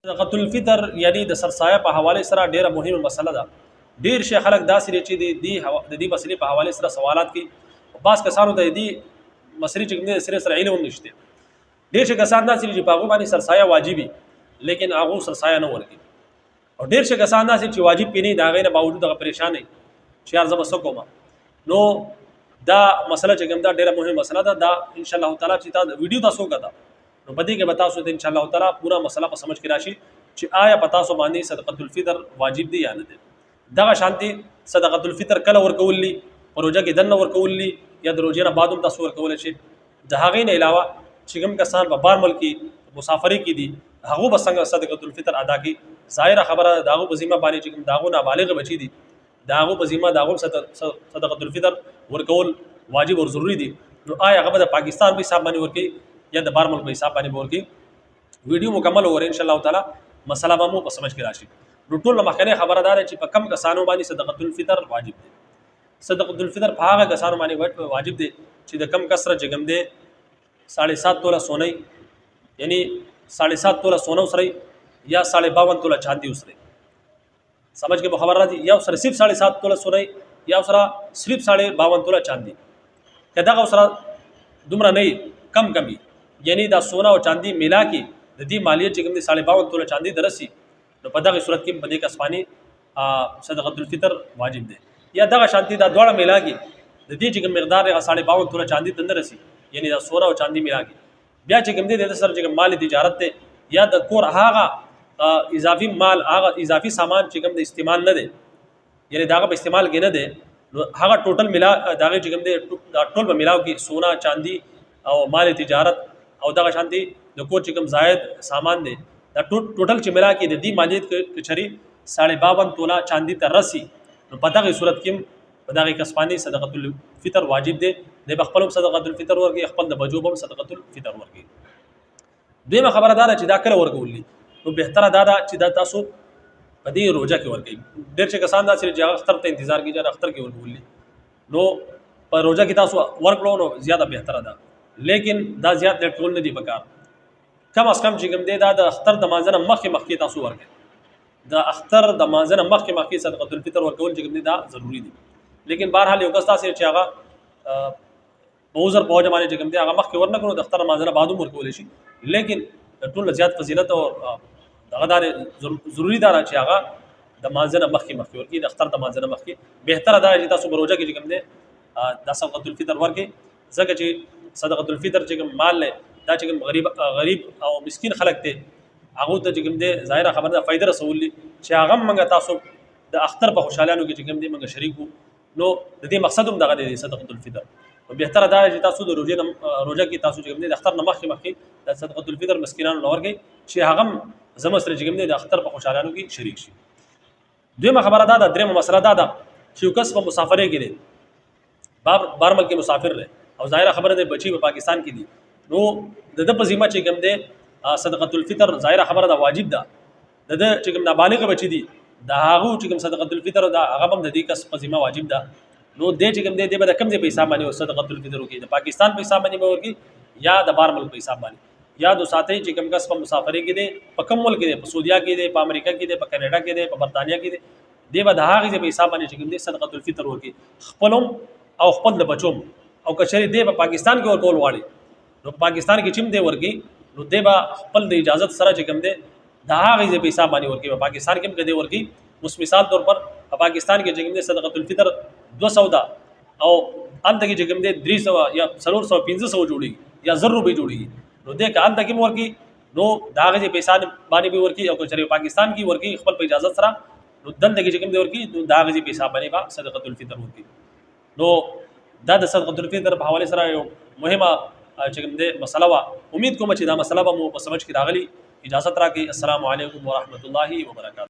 صدقۃ الفطر یعنی د سرسایه په حواله سره ډیره مهمه مسله ده. ډیر شي خلک داسې چې د دې مسلې په حواله سره سوالات کوي. بعض کسانو د دې مسلې چې سره علم نشته. ډیر شي کسان داسې چې په هغه باندې سرسایه واجبي لیکن هغه سرسایه نه ورکي، او ډیر شي کسان داسې چې واجب پینې دا غینه باوجود هغه پریشان نه چې یار زما سکوما. نو دا مسله چې کوم دا ډیره مهمه مسله ده. دا ان شاء الله تعالی چې تا ویډیو تاسو وکړه نو بدی کې بتا سو ته ان شاء الله تعالی پورا مسله په سمجھ کې راشي چې آیا پتا سو باندې صدقۃ الفطر واجب دی یا نه دی. دا شانتي صدقۃ الفطر کله ورکوللی پروژه کې دنه ورکوللی یا د روزه نه بعدم تاسو ورکول شي. د هغه نه علاوه چې کوم کسان په بار ملک مسافری کې دي هغه به څنګه صدقۃ الفطر ادا کی. ظاهر خبره داغه په ذمہ باندې چې کوم داغه نابالغ بچی دي داغه په ذمہ داغه صدقۃ الفطر ورکول واجب او ضروری دي. نو آیا هغه د پاکستان په حساب باندې ورکی یا د بار ملک په حساب باندې ورکی. ویډیو مکمل وګورئ ان شاء الله تعالی مسله به مو په سمجھ کې راشي. نو ټول مخکنه خبردار چې په کم کسانو باندې صدقۃ الفطر واجب دي. صدقۃ الفطر په هغه کسانو باندې واجب دي چې د کم کسره جګم دي 7.5 توله سونی یعنی 7.5 توله سونه سره یا 52 توله چاندي سره. سمجھ کې خبر راځي یا سره صرف 7.5 توله سونه یا سره صرف 52 توله چاندي. کدا سره دومره نه کم کمی یعنی دا سونا او چاندی ملا کې د دې مالیت چې کوم دي 52 توله چاندی درسي. نو په دغه صورت کې په دې کسبانی صدقۃ الفطر واجب دي. یا دغه شانتي دا دواړه ملا کې د دې چې کوم مقدار 52 توله چاندی تند رسي یعنی دا سونا او چاندی ملا کې بیا چې کوم دي د سر چې مال تجارت ته یا د کور هغه اضافي مال هغه اضافي سامان چې کوم د استعمال نه دي یعنی داغه په استعمال کې نه دي نو هغه ټوټل ملا داغه چې کوم دي دا ټول په ملاو کې سونا چاندی او مال تجارت او دغه شانتي د کور چې کوم زائد سامان دی دا ټوټل چې ملا کې د دې مالیت کچري 52 توله چاندي ته رسی. نو په دغه صورت کې په دغه کسبانی صدقۃ الفطر واجب دی. د خپل صدقۃ الفطر ورکی خپل د بجوبم صدقۃ الفطر ورکی. دیمه خبردار چې دا کله ورکوللی نو بهتره دا چې دا تاسو په دې روزه کې ورکی. ډېر چې کسان دا چې اختر ته انتظار کوي چې اختر کې ورکوللی نو په روزه کې تاسو ورکړو نو زیاته بهتره ده. لیکن دا زیات لټ کول نه دی پکار. کم از کم چې کوم دی دا د اختر د مانځنه مخکې تاسو ورکړئ. د اختر د مانځنه مخکې صدقۃ الفطر ورکول چې کوم دی دا ضروری دی. لیکن بهرحال یو کس تاسو چې هغه په وزر په وجه باندې چې کوم دی هغه مخکې ورنکړو د اختر مانځنه بعدو ورکول شي. لیکن ټول زیات فضیلت او دغه دار ضروری دا چې هغه د مانځنه مخکې ورکړي. د اختر د مانځنه مخکې بهتره دا چې تاسو بروجه کې چې کوم دی د صدقۃ الفطر ورکړي. ځکه چې صدقۃ الفطر چې کوم مال له دا چې کوم غریب او مسکین خلک ته هغه ته چې کوم دی ظاهره خبره ده فائدہ رسولي چې هغه موږ تاسو د اختر په خوشالانو کې چې کوم دی موږ شریک وو. نو د دې مقصد هم دغه دی صدقۃ الفطر. نو بهتره دا چې تاسو د روزه کې تاسو چې کوم دی د اختر نه مخکې د صدقۃ الفطر مسکینانو لورګي چې هغه زموږ سره چې کوم دی د اختر په خوشالانو کې شریک شي. دویمه خبره دا ده درېمه مسله دا ده چې یو کس په مسافرۍ کې دی بار ملک مسافر دی او ظاهر خبره ده بچی په پاکستان کې دي نو د په ذمہ چې کوم دی صدقۃ الفطر ظاهر خبره ده واجب ده. د چې کوم نابالغ بچی دي دا هغه چې کوم صدقۃ الفطر ده هغه هم د دې کس په ذمہ واجب ده. نو د چې کوم دی به د کم ځای په حساب باندې صدقۃ الفطر وکړي د پاکستان په حساب باندې ورکړي یا د بار ملک په حساب باندې. یا دو ساتي چې کوم کس په مسافرۍ کې دي په کوم ملک کې دي په سعودیا کې دي په امریکا کې دي په کینیډا کې دي په برتانیا کې دي به د هغه ځای په حساب باندې چې کوم دی صدقۃ الفطر ورکړي خپلم او خپل د بچوم. او کچری دی په پاکستان کې ورکول غواړي نو پاکستان کې چیم دی ورکی نو دی به خپل د اجازت سره چې کوم دی د هغه ځای په حساب باندې ورکی. په پاکستان کې هم دی ورکی. اوس مثال طور پر په پاکستان کې چې کوم دی صدقۃ الفطر 200 دا او انت کې چې کوم دی 300 یا 400 500 جوړي یا 1000 روپے جوړي نو دی که انت کې ورکی نو د هغه ځای په حساب باندې به ورکی. او کچری پاکستان کې ورکی خپل په اجازت سره نو دلته کې چې کوم دی ورکی نو د هغه ځای په حساب باندې به صدقۃ الفطر ورکی. نو دا د صدقۃ الفطر په حواله سره یو مهمه چې کوم دی مسله وا. امید کوم چې دا مسله به مو په سمجھ کې راغلی. اجازه راکړئ. السلام علیکم ورحمت الله وبرکاته.